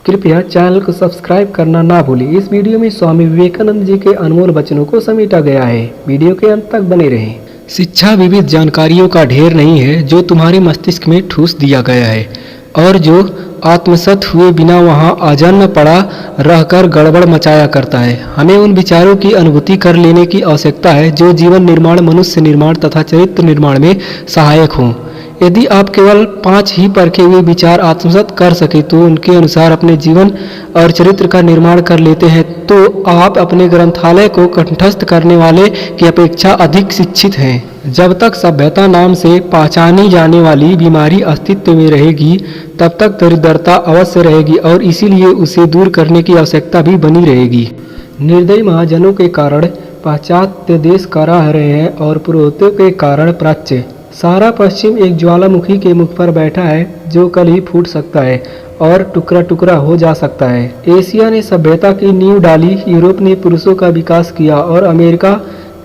कृपया चैनल को सब्सक्राइब करना ना भूलें। इस वीडियो में स्वामी विवेकानंद जी के अनमोल वचनों को समेटा गया है। वीडियो के अंत तक बने रहें। शिक्षा विविध जानकारियों का ढेर नहीं है जो तुम्हारे मस्तिष्क में ठूस दिया गया है और जो आत्मसात हुए बिना वहाँ अजन्म पड़ा रहकर गड़बड़ मचाया करता है। हमें उन विचारों की अनुभूति कर लेने की आवश्यकता है जो जीवन निर्माण, मनुष्य निर्माण तथा चरित्र निर्माण में सहायक हों। यदि आप केवल 5 ही परखे हुए विचार आत्मसात कर सके तो उनके अनुसार अपने जीवन और चरित्र का निर्माण कर लेते हैं तो आप अपने ग्रंथालय को कंठस्थ करने वाले की अपेक्षा अधिक शिक्षित हैं। जब तक सभ्यता नाम से पहचानी जाने वाली बीमारी अस्तित्व में रहेगी तब तक दरिद्रता अवश्य रहेगी और इसीलिए उसे दूर करने की आवश्यकता भी बनी रहेगी। निर्दयी महाजनों के कारण पाश्चात्य देश कराह रहे हैं और पुरोहितों के कारण प्राच्य। सारा पश्चिम एक ज्वालामुखी के मुख पर बैठा है जो कल ही फूट सकता है और टुकड़ा टुकड़ा हो जा सकता है। एशिया ने सभ्यता की नींव डाली, यूरोप ने पुरुषों का विकास किया और अमेरिका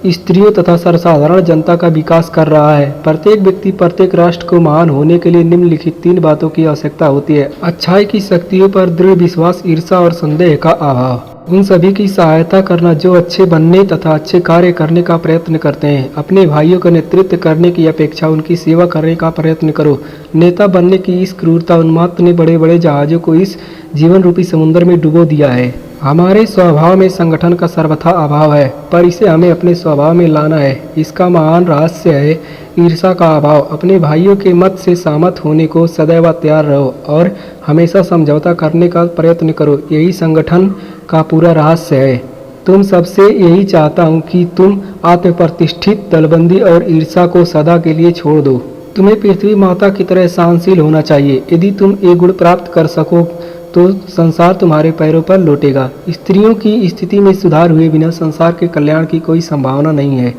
स्त्रियों तथा सर्वसाधारण जनता का विकास कर रहा है। प्रत्येक व्यक्ति, प्रत्येक राष्ट्र को महान होने के लिए निम्नलिखित 3 बातों की आवश्यकता होती है: अच्छाई की शक्तियों पर दृढ़ विश्वास, ईर्ष्या और संदेह का अभाव। उन सभी की सहायता करना जो अच्छे बनने तथा अच्छे कार्य करने का प्रयत्न करते हैं। अपने भाइयों का नेतृत्व करने की अपेक्षा उनकी सेवा करने का प्रयत्न करो। नेता बनने की इस क्रूरता उन्माद ने बड़े बड़े जहाजों को इस जीवन रूपी समुद्र में डुबो दिया है। हमारे स्वभाव में संगठन का सर्वथा अभाव है, पर इसे हमें अपने स्वभाव में लाना है। इसका महान रहस्य है ईर्ष्या का अभाव। अपने भाइयों के मत से सहमत होने को सदैव तैयार रहो और हमेशा समझौता करने का प्रयत्न करो। यही संगठन का पूरा रहस्य है। तुम सबसे यही चाहता हूँ कि तुम आत्मप्रतिष्ठित, दलबंदी और ईर्ष्या को सदा के लिए छोड़ दो। तुम्हें पृथ्वी माता की तरह सहनशील होना चाहिए। यदि तुम ये गुण प्राप्त कर सको तो संसार तुम्हारे पैरों पर लौटेगा। स्त्रियों की स्थिति में सुधार हुए बिना संसार के कल्याण की कोई संभावना नहीं है।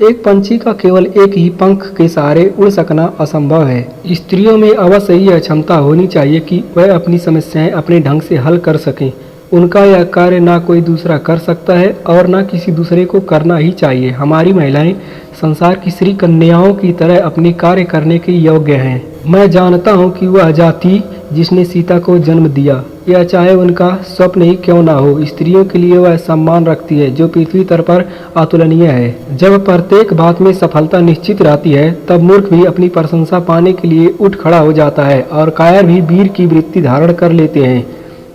एक पंछी का केवल एक ही पंख के सहारे उड़ सकना असंभव है। स्त्रियों में अवश्य यह क्षमता होनी चाहिए कि वह अपनी समस्याएं अपने ढंग से हल कर सकें। उनका यह कार्य ना कोई दूसरा कर सकता है और ना किसी दूसरे को करना ही चाहिए। हमारी महिलाएं संसार की श्री कन्याओं की तरह अपने कार्य करने के योग्य हैं। मैं जानता हूँ कि वह जाति जिसने सीता को जन्म दिया, यह चाहे उनका स्वप्न ही क्यों ना हो, स्त्रियों के लिए वह सम्मान रखती है जो पृथ्वी तल पर अतुलनीय है। जब प्रत्येक बात में सफलता निश्चित रहती है तब मूर्ख भी अपनी प्रशंसा पाने के लिए उठ खड़ा हो जाता है और कायर भी वीर की वृत्ति धारण कर लेते हैं।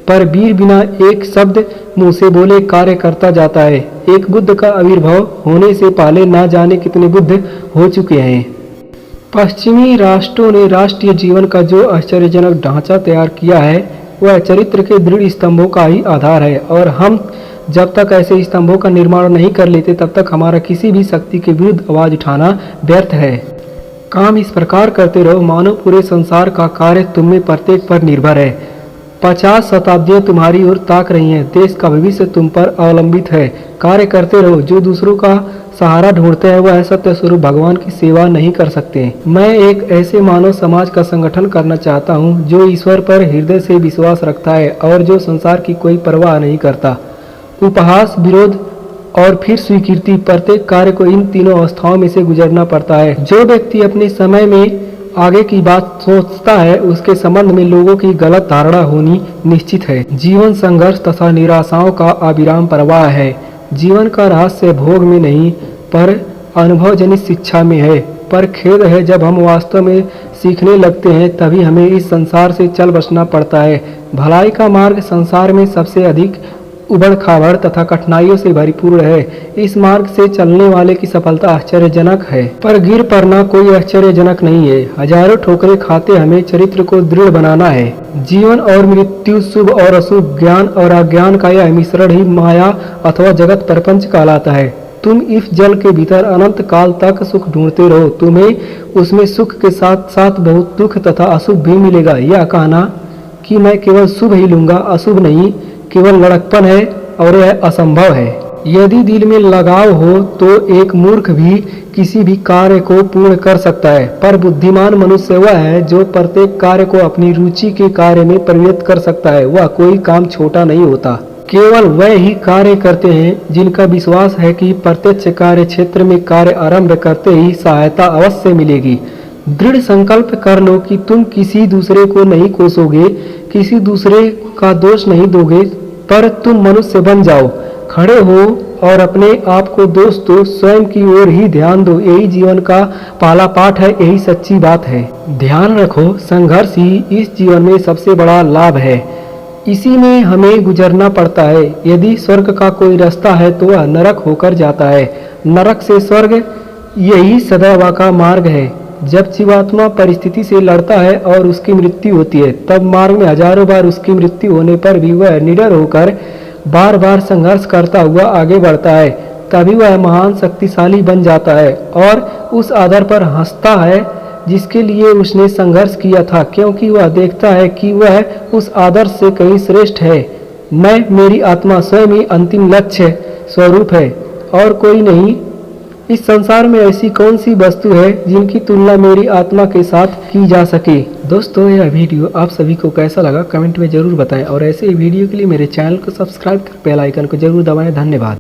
पर वीर बिना एक शब्द मुंह से बोले कार्य करता जाता है। एक बुद्ध का आविर्भाव होने से पहले ना जाने कितने बुद्ध हो चुके हैं। पश्चिमी राष्ट्रों ने राष्ट्रीय जीवन का जो आश्चर्यजनक ढांचा तैयार किया है वह चरित्र के दृढ़ स्तंभों का ही आधार है और हम जब तक ऐसे स्तंभों का निर्माण नहीं कर लेते तब तक हमारा किसी भी शक्ति के विरुद्ध आवाज उठाना व्यर्थ है। काम इस प्रकार करते रहो मानो पूरे संसार का कार्य तुम में प्रत्येक पर निर्भर है। 50 शताब्दियां तुम्हारी ओर ताक रही हैं। देश का भविष्य तुम पर अवलंबित है। कार्य करते रहो। जो दूसरों का सहारा ढूंढते हैं वह सत्य स्वरूप भगवान की सेवा नहीं कर सकते। मैं एक ऐसे मानव समाज का संगठन करना चाहता हूँ जो ईश्वर पर हृदय से विश्वास रखता है और जो संसार की कोई परवाह नहीं करता। उपहास, विरोध और फिर स्वीकृति, प्रत्येक कार्य को इन तीनों अवस्थाओं में से गुजरना पड़ता है। जो व्यक्ति अपने समय में आगे की बात सोचता है उसके संबंध में लोगों की गलत धारणा होनी निश्चित है। जीवन संघर्ष तथा निराशाओं का अविराम प्रवाह है। जीवन का रहस्य भोग में नहीं पर अनुभव जनित शिक्षा में है। पर खेद है जब हम वास्तव में सीखने लगते हैं तभी हमें इस संसार से चल बसना पड़ता है। भलाई का मार्ग संसार में सबसे अधिक उबड़ खाबड़ तथा कठिनाइयों से भरपूर है। इस मार्ग से चलने वाले की सफलता आश्चर्यजनक है पर गिर पड़ना कोई आश्चर्यजनक नहीं है। हजारों ठोकरें खाते हमें चरित्र को दृढ़ बनाना है। जीवन और मृत्यु, शुभ और अशुभ, ज्ञान और अज्ञान का यह मिश्रण ही माया अथवा जगत प्रपंच कहलाता है। तुम इस जल के भीतर अनंत काल तक सुख ढूंढते रहो, तुम्हें उसमें सुख के साथ साथ बहुत दुख तथा अशुभ भी मिलेगा। यह कहना कि मैं केवल शुभ ही लूंगा, अशुभ नहीं, केवल लड़कपन है और यह असंभव है। यदि दिल में लगाव हो तो एक मूर्ख भी किसी भी कार्य को पूर्ण कर सकता है, पर बुद्धिमान मनुष्य वह है जो प्रत्येक कार्य को अपनी रुचि के कार्य में परिवर्तित कर सकता है। वह कोई काम छोटा नहीं होता। केवल वह ही कार्य करते हैं जिनका विश्वास है कि प्रत्यक्ष कार्य क्षेत्र में कार्य आरंभ करते ही सहायता अवश्य मिलेगी। दृढ़ संकल्प कर लो कि तुम किसी दूसरे को नहीं कोसोगे, किसी दूसरे का दोष नहीं दोगे, पर तुम मनुष्य बन जाओ, खड़े हो और अपने आप को दोष दो, स्वयं की ओर ही ध्यान दो। यही जीवन का पहला पाठ है, यही सच्ची बात है। ध्यान रखो, संघर्ष ही इस जीवन में सबसे बड़ा लाभ है, इसी में हमें गुजरना पड़ता है। यदि स्वर्ग का कोई रास्ता है तो वह नरक होकर जाता है, नरक से स्वर्ग यही सदैव का मार्ग है। जब जीवात्मा परिस्थिति से लड़ता है और उसकी मृत्यु होती है, तब मार्ग में हजारों बार उसकी मृत्यु होने पर भी वह निडर होकर बार बार संघर्ष करता हुआ आगे बढ़ता है। तभी वह महान शक्तिशाली बन जाता है और उस आदर पर हंसता है जिसके लिए उसने संघर्ष किया था, क्योंकि वह देखता है कि वह उस आदर्श से कहीं श्रेष्ठ है। मैं, मेरी आत्मा स्वयं ही अंतिम लक्ष्य स्वरूप है और कोई नहीं। इस संसार में ऐसी कौन सी वस्तु है जिनकी तुलना मेरी आत्मा के साथ की जा सके। दोस्तों, यह वीडियो आप सभी को कैसा लगा कमेंट में जरूर बताएं और ऐसे ही वीडियो के लिए मेरे चैनल को सब्सक्राइब कर बेल आइकन को जरूर दबाएं। धन्यवाद।